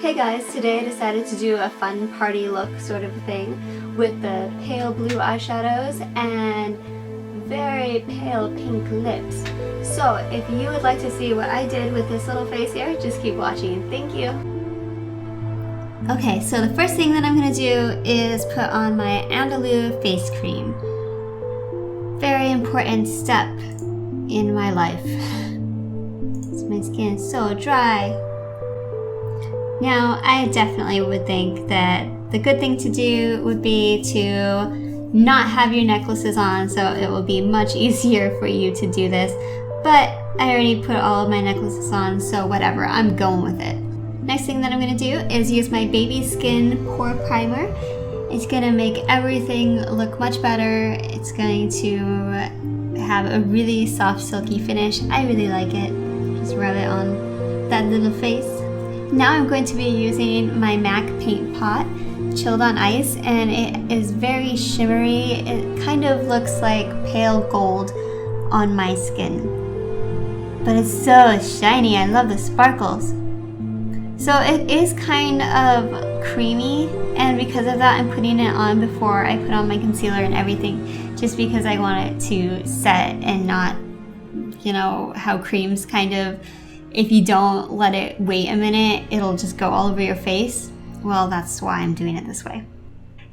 Hey guys, today I decided to do a fun party look sort of thing with the pale blue eyeshadows and very pale pink lips. So if you would like to see what I did with this little face here, just keep watching. Thank you. Okay, so the first thing that I'm going to do is put on my Andalou face cream. Very important step in my life. My skin is so dry. Now, I definitely would think that the good thing to do would be to not have your necklaces on, so it will be much easier for you to do this. But I already put all of my necklaces on, so whatever, I'm going with it. Next thing that I'm going to do is use my Baby Skin Pore Primer. It's going to make everything look much better. It's going to have a really soft, silky finish. I really like it. Just rub it on that little face. Now I'm going to be using my MAC Paint Pot, chilled on ice, and it is very shimmery. It kind of looks like pale gold on my skin. But it's so shiny, I love the sparkles. So it is kind of creamy, and because of that I'm putting it on before I put on my concealer and everything, just because I want it to set and not, you know, how creams kind of, if you don't let it wait a minute, it'll just go all over your face. Well, that's why I'm doing it this way.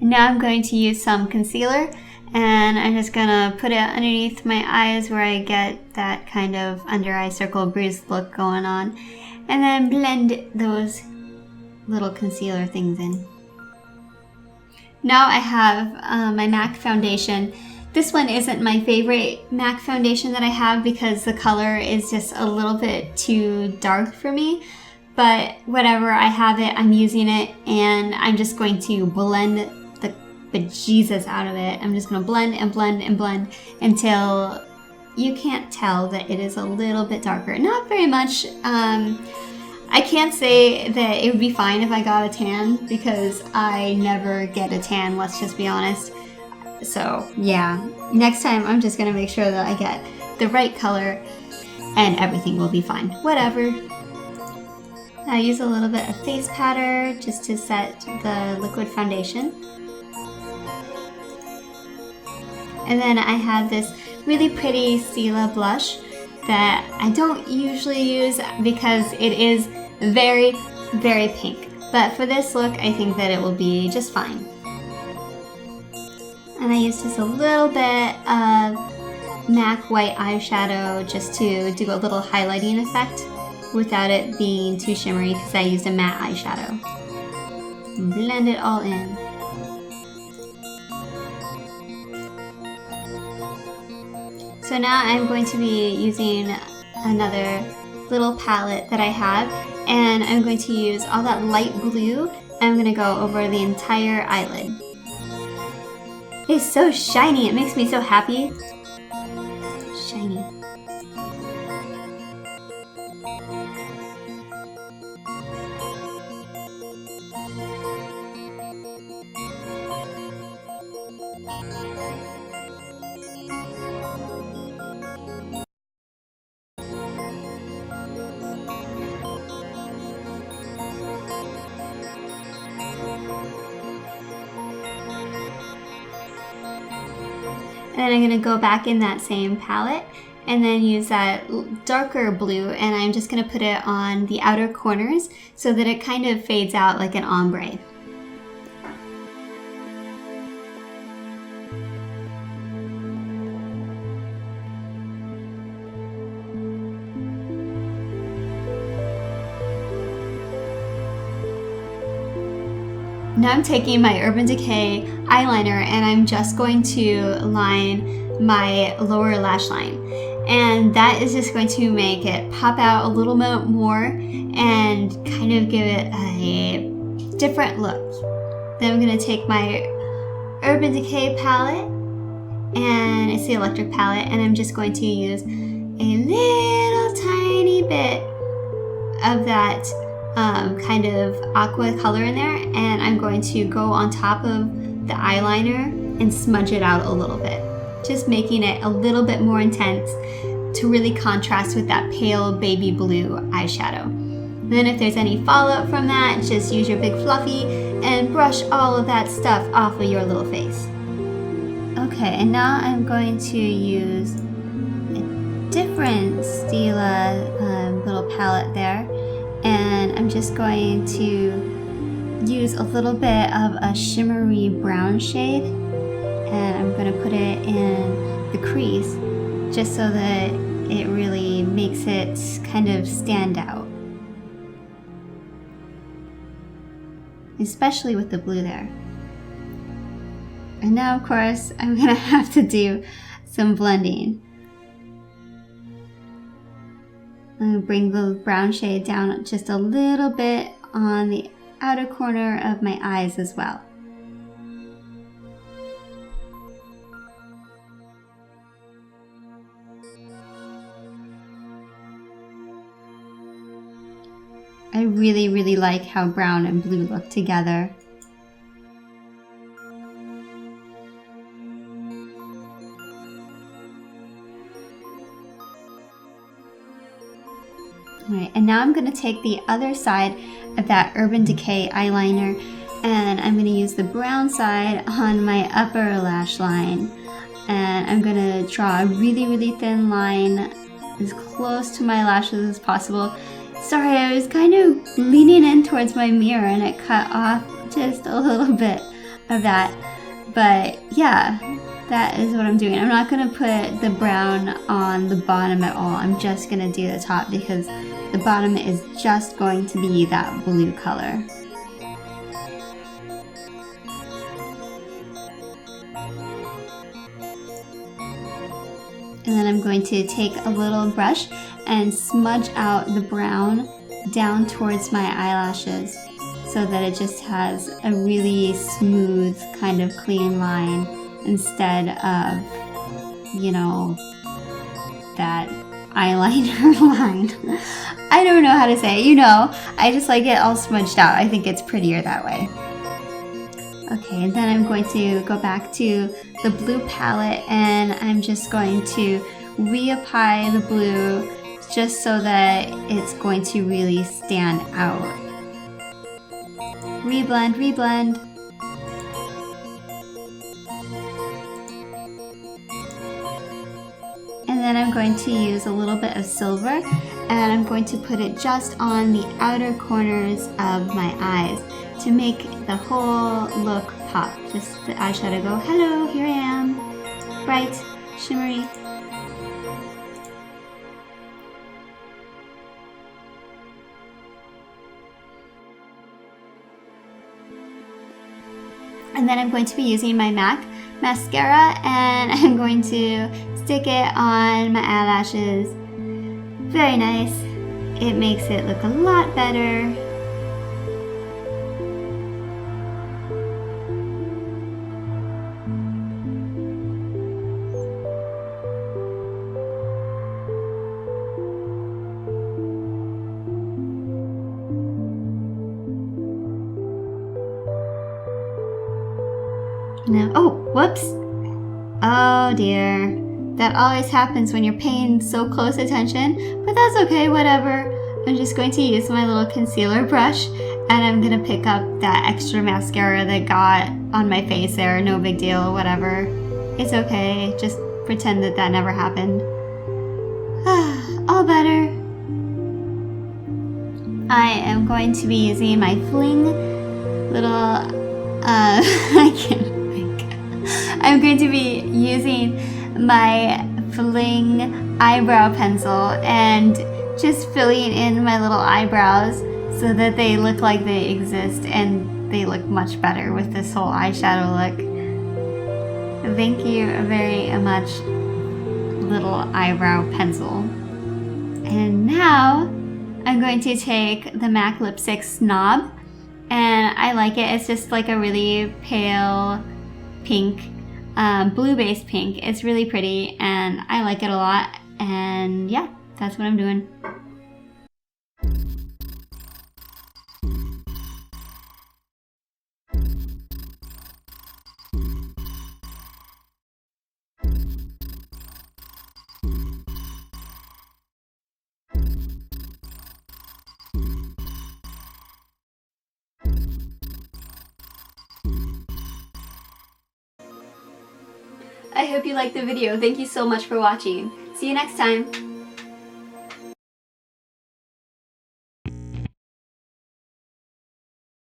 And now I'm going to use some concealer, and I'm just gonna put it underneath my eyes where I get that kind of under eye circle bruise look going on, and then blend those little concealer things in. Now I have my MAC foundation. This one isn't my favorite MAC foundation that I have because the color is just a little bit too dark for me. But whatever, I have it, I'm using it, and I'm just going to blend the bejesus out of it. I'm just going to blend and blend and blend until you can't tell that it is a little bit darker. Not very much. I can't say that it would be fine if I got a tan because I never get a tan, let's just be honest. So yeah, next time I'm just gonna make sure that I get the right color and everything will be fine. Whatever. I use a little bit of face powder just to set the liquid foundation. And then I have this really pretty Stila blush that I don't usually use because it is very, very pink. But for this look, I think that it will be just fine. And I used just a little bit of MAC white eyeshadow just to do a little highlighting effect without it being too shimmery because I used a matte eyeshadow. And blend it all in. So now I'm going to be using another little palette that I have, and I'm going to use all that light blue, and I'm going to go over the entire eyelid. It's so shiny, it makes me so happy. Shiny. And then I'm going to go back in that same palette and then use that darker blue, and I'm just going to put it on the outer corners so that it kind of fades out like an ombre. Now I'm taking my Urban Decay eyeliner and I'm just going to line my lower lash line. And that is just going to make it pop out a little bit more and kind of give it a different look. Then I'm going to take my Urban Decay palette, and it's the electric palette, and I'm just going to use a little tiny bit of that kind of aqua color in there, and I'm going to go on top of the eyeliner and smudge it out a little bit, just making it a little bit more intense to really contrast with that pale baby blue eyeshadow. Then if there's any fallout from that, just use your big fluffy and brush all of that stuff off of your little face. Okay, and now I'm going to use a different Stila little palette there, and I'm just going to use a little bit of a shimmery brown shade, and I'm going to put it in the crease just so that it really makes it kind of stand out, especially with the blue there. And now, of course, I'm gonna have to do some blending. I'm gonna bring the brown shade down just a little bit on the outer corner of my eyes as well. I really like how brown and blue look together. Alright, and now I'm going to take the other side of that Urban Decay eyeliner, and I'm going to use the brown side on my upper lash line, and I'm going to draw a really thin line as close to my lashes as possible. Sorry, I was kind of leaning in towards my mirror and it cut off just a little bit of that. But yeah, that is what I'm doing. I'm not going to put the brown on the bottom at all. I'm just going to do the top because the bottom is just going to be that blue color. And then I'm going to take a little brush and smudge out the brown down towards my eyelashes so that it just has a really smooth kind of clean line instead of, you know, that eyeliner line. I don't know how to say it, you know, I just like it all smudged out. I think it's prettier that way. Okay, and then I'm going to go back to the blue palette and I'm just going to reapply the blue just so that it's going to really stand out. Reblend, reblend. And then I'm going to use a little bit of silver and I'm going to put it just on the outer corners of my eyes to make the whole look pop. Just the eyeshadow go, hello, here I am. Bright, shimmery. And then I'm going to be using my MAC mascara and I'm going to stick it on my eyelashes. Very nice. It makes it look a lot better. Now, oh, whoops. Oh dear. That always happens when you're paying so close attention, but that's okay, whatever. I'm just going to use my little concealer brush and I'm gonna pick up that extra mascara that got on my face there. No big deal, whatever. It's okay, just pretend that that never happened. All better. I am going to be using my Fling little, I can't think. I'm going to be using my Fling eyebrow pencil and just filling in my little eyebrows so that they look like they exist and they look much better with this whole eyeshadow look. Thank you very much, little eyebrow pencil. And now I'm going to take the MAC lipstick Snob, and I like it. It's just like a really pale pink, blue-based pink. It's really pretty and I like it a lot, and yeah, that's what I'm doing. I hope you liked the video. Thank you so much for watching. See you next time.